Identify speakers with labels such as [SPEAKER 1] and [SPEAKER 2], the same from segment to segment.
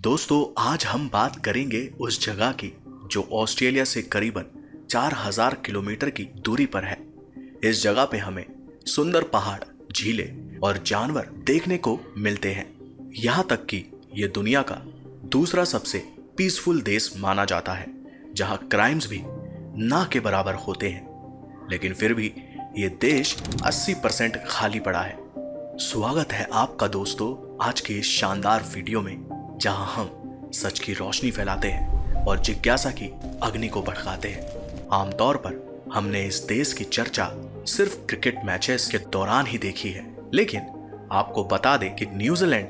[SPEAKER 1] दोस्तों, आज हम बात करेंगे उस जगह की जो ऑस्ट्रेलिया से करीबन 4000 किलोमीटर की दूरी पर है। इस जगह पे हमें सुंदर पहाड़, झीलें और जानवर देखने को मिलते हैं। यहाँ तक कि ये दुनिया का दूसरा सबसे पीसफुल देश माना जाता है, जहाँ क्राइम्स भी ना के बराबर होते हैं। लेकिन फिर भी ये देश 80% खाली पड़ा है। स्वागत है आपका दोस्तों आज के इस शानदार वीडियो में, जहां हम सच की रोशनी फैलाते हैं और जिज्ञासा की अग्नि को भड़काते हैं। आमतौर पर हमने इस देश की चर्चा सिर्फ क्रिकेट मैचेस के दौरान ही देखी है, लेकिन आपको बता दें कि न्यूजीलैंड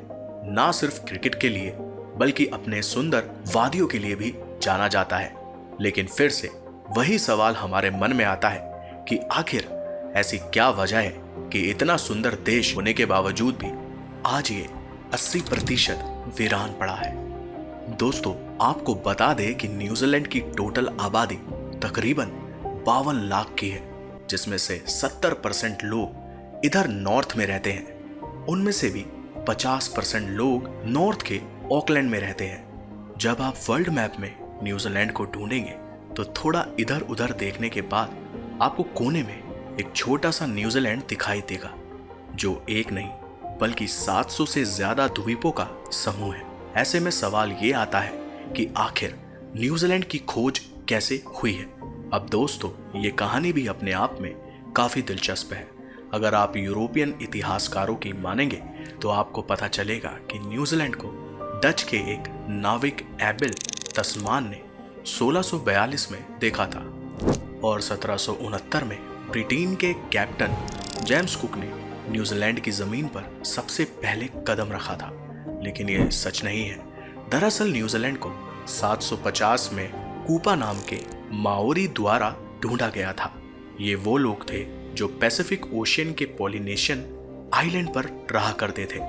[SPEAKER 1] ना सिर्फ क्रिकेट के लिए बल्कि अपने सुंदर वादियों के लिए भी जाना जाता है। लेकिन फिर से वही सवाल हमारे मन में आता है कि आखिर ऐसी क्या वजह है कि इतना सुंदर देश होने के बावजूद भी आज ये 80% वीरान पड़ा है। दोस्तों, आपको बता दें कि न्यूजीलैंड की टोटल आबादी तकरीबन 52 लाख की है, जिसमें से 70% लोग इधर नॉर्थ में रहते हैं। उनमें से भी 50% लोग नॉर्थ के ऑकलैंड में रहते हैं। जब आप वर्ल्ड मैप में न्यूजीलैंड को ढूंढेंगे तो थोड़ा इधर उधर देखने के बाद आपको कोने में एक छोटा सा न्यूजीलैंड दिखाई देगा, जो एक नहीं बल्कि 700 से ज्यादा द्वीपों का समूह है। ऐसे में सवाल ये आता है कि आखिर न्यूजीलैंड की खोज कैसे हुई है। अब दोस्तों, ये कहानी भी अपने आप में काफी दिलचस्प है। अगर आप यूरोपियन इतिहासकारों की मानेंगे तो आपको पता चलेगा कि न्यूजीलैंड को डच के एक नाविक एबिल तस्मान ने 1642 में देखा था और 1769 में ब्रिटेन के कैप्टन जेम्स कुक ने न्यूजीलैंड की जमीन पर सबसे पहले कदम रखा था। लेकिन यह सच नहीं है। दरअसल न्यूजीलैंड को 750 में कूपा नाम के माओरी द्वारा ढूंढा गया था। ये वो लोग थे जो पैसिफिक ओशियन के पॉलिनेशियन आइलैंड पर रहा करते थे।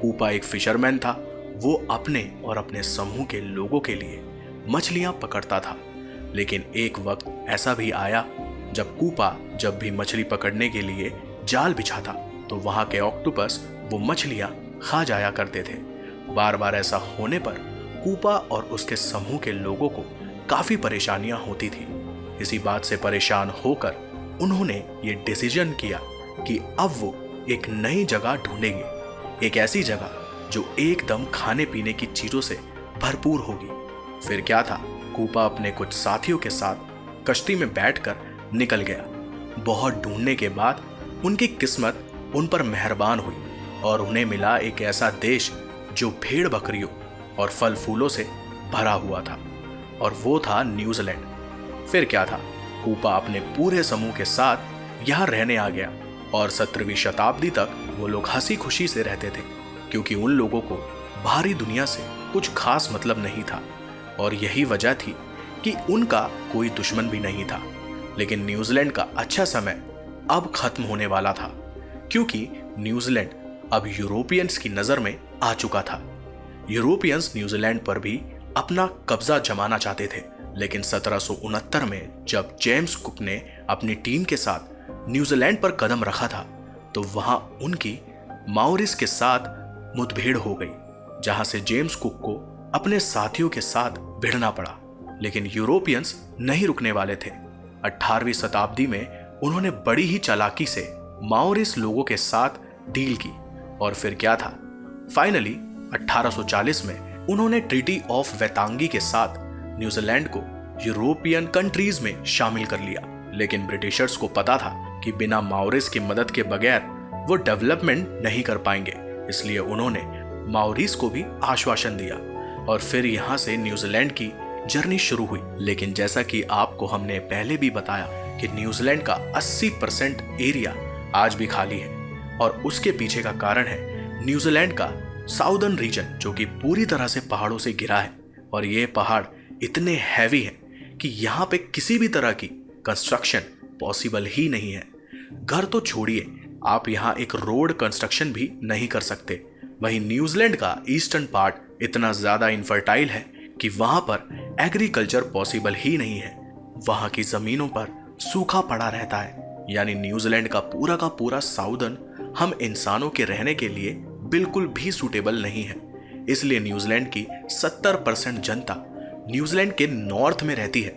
[SPEAKER 1] कूपा एक फिशरमैन था। वो अपने और अपने समूह के लोगों के लिए मछलियां पकड़ता था। लेकिन एक वक्त ऐसा भी आया जब कूपा जब भी मछली पकड़ने के लिए जाल बिछाता तो वहां के ऑक्टोपस वो मछलियां खा जाया करते थे। बार बार ऐसा होने पर कूपा और उसके समूह के लोगों को काफी परेशानियां होती थी। इसी बात से परेशान होकर उन्होंने ये डिसीजन किया कि अब वो एक नई जगह ढूंढेंगे, एक ऐसी जगह जो एकदम खाने पीने की चीजों से भरपूर होगी। फिर क्या था, कूपा अपने कुछ साथियों के साथ कश्ती में बैठकर निकल गया। बहुत ढूंढने के बाद उनकी किस्मत उन पर मेहरबान हुई और उन्हें मिला एक ऐसा देश जो भेड़ बकरियों और फल फूलों से भरा हुआ था, और वो था न्यूजीलैंड। फिर क्या था, कूपा अपने पूरे समूह के साथ यहाँ रहने आ गया और 17वीं शताब्दी तक वो लोग हंसी खुशी से रहते थे, क्योंकि उन लोगों को बाहरी दुनिया से कुछ खास मतलब नहीं था और यही वजह थी कि उनका कोई दुश्मन भी नहीं था। लेकिन न्यूजीलैंड का अच्छा समय अब खत्म होने वाला था, क्योंकि न्यूजीलैंड अब यूरोपियंस की नजर में आ चुका था। यूरोपियंस न्यूजीलैंड पर भी अपना कब्जा जमाना चाहते थे। लेकिन 1769 में जब जेम्स कुक ने अपनी टीम के साथ न्यूजीलैंड पर कदम रखा था तो वहां उनकी माओरिस के साथ मुठभेड़ हो गई, जहां से जेम्स कुक को अपने साथियों के साथ भिड़ना पड़ा। लेकिन यूरोपियंस नहीं रुकने वाले थे। 18वीं शताब्दी में उन्होंने बड़ी ही चालाकी से माओरिस लोगों के साथ डील की और फिर क्या था, फाइनली 1840 में उन्होंने ट्रीटी ऑफ वेतांगी के साथ न्यूजीलैंड को यूरोपियन कंट्रीज में शामिल कर लिया। लेकिन ब्रिटिशर्स को पता था कि बिना माओरिस की मदद के बगैर वो डेवलपमेंट नहीं कर पाएंगे, इसलिए उन्होंने माओरिस को भी आश्वासन दिया और फिर यहाँ से न्यूजीलैंड की जर्नी शुरू हुई। लेकिन जैसा कि आपको हमने पहले भी बताया कि न्यूजीलैंड का 80% एरिया आज भी खाली है, और उसके पीछे का कारण है न्यूजीलैंड का साउदर्न रीजन, जो कि पूरी तरह से पहाड़ों से घिरा है। और ये पहाड़ इतने हैवी हैं कि यहाँ पे किसी भी तरह की कंस्ट्रक्शन पॉसिबल ही नहीं है। घर तो छोड़िए, आप यहाँ एक रोड कंस्ट्रक्शन भी नहीं कर सकते। वहीं न्यूजीलैंड का ईस्टर्न पार्ट इतना ज्यादा इनफर्टाइल है कि वहां पर एग्रीकल्चर पॉसिबल ही नहीं है। वहां की जमीनों पर सूखा पड़ा रहता है। यानी न्यूजीलैंड का पूरा साउदर्न हम इंसानों के रहने के लिए बिल्कुल भी सूटेबल नहीं है। इसलिए न्यूजीलैंड की 70% जनता न्यूजीलैंड के नॉर्थ में रहती है।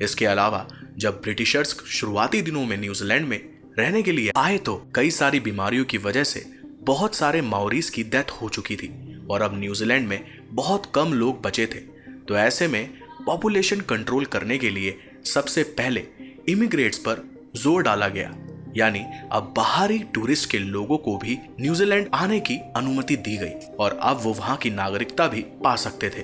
[SPEAKER 1] इसके अलावा जब ब्रिटिशर्स शुरुआती दिनों में न्यूजीलैंड में रहने के लिए आए तो कई सारी बीमारियों की वजह से बहुत सारे माओरीज की डेथ हो चुकी थी और अब न्यूजीलैंड में बहुत कम लोग बचे थे। तो ऐसे में पॉपुलेशन कंट्रोल करने के लिए सबसे पहले इमिग्रेट्स पर जोर डाला गया, यानी अब बाहरी टूरिस्ट के लोगों को भी न्यूजीलैंड आने की अनुमति दी गई और अब वो वहां की नागरिकता भी पा सकते थे।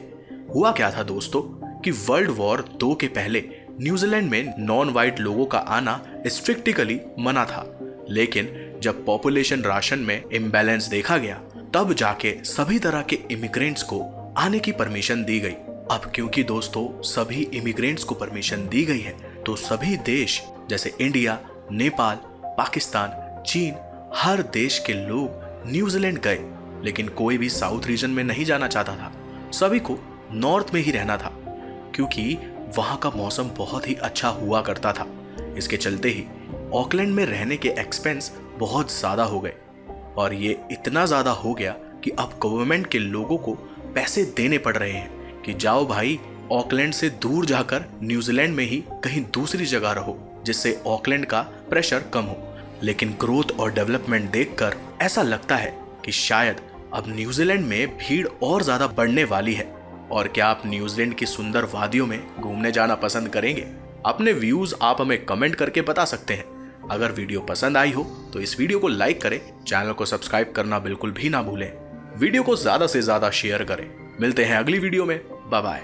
[SPEAKER 1] हुआ क्या था दोस्तों कि वर्ल्ड वॉर 2 के पहले न्यूजीलैंड में नॉन वाइट लोगों का आना स्ट्रिक्टिकली मना था, लेकिन जब पॉपुलेशन राशन में इम्बैलेंस देखा गया तब जाके सभी तरह के इमिग्रेंट्स को आने की परमिशन दी गई। अब क्योंकि दोस्तों सभी इमिग्रेंट्स को परमिशन दी गई है तो सभी देश जैसे इंडिया, नेपाल, पाकिस्तान, चीन, हर देश के लोग न्यूजीलैंड गए, लेकिन कोई भी साउथ रीजन में नहीं जाना चाहता था। सभी को नॉर्थ में ही रहना था क्योंकि वहां का मौसम बहुत ही अच्छा हुआ करता था। इसके चलते ही ऑकलैंड में रहने के एक्सपेंस बहुत ज्यादा हो गए और ये इतना ज्यादा हो गया कि अब गवर्नमेंट के लोगों को पैसे देने पड़ रहे हैं कि जाओ भाई ऑकलैंड से दूर जाकर न्यूजीलैंड में ही कहीं दूसरी जगह रहो, जिससे ऑकलैंड का प्रेशर कम हो। लेकिन ग्रोथ और डेवलपमेंट देखकर ऐसा लगता है कि शायद अब न्यूजीलैंड में भीड़ और ज्यादा बढ़ने वाली है। और क्या आप न्यूजीलैंड की सुंदर वादियों में घूमने जाना पसंद करेंगे? अपने व्यूज आप हमें कमेंट करके बता सकते हैं। अगर वीडियो पसंद आई हो तो इस वीडियो को लाइक करें, चैनल को सब्सक्राइब करना बिल्कुल भी ना भूलें, वीडियो को ज्यादा से ज्यादा शेयर करें। मिलते हैं अगली वीडियो में, बाय बाय।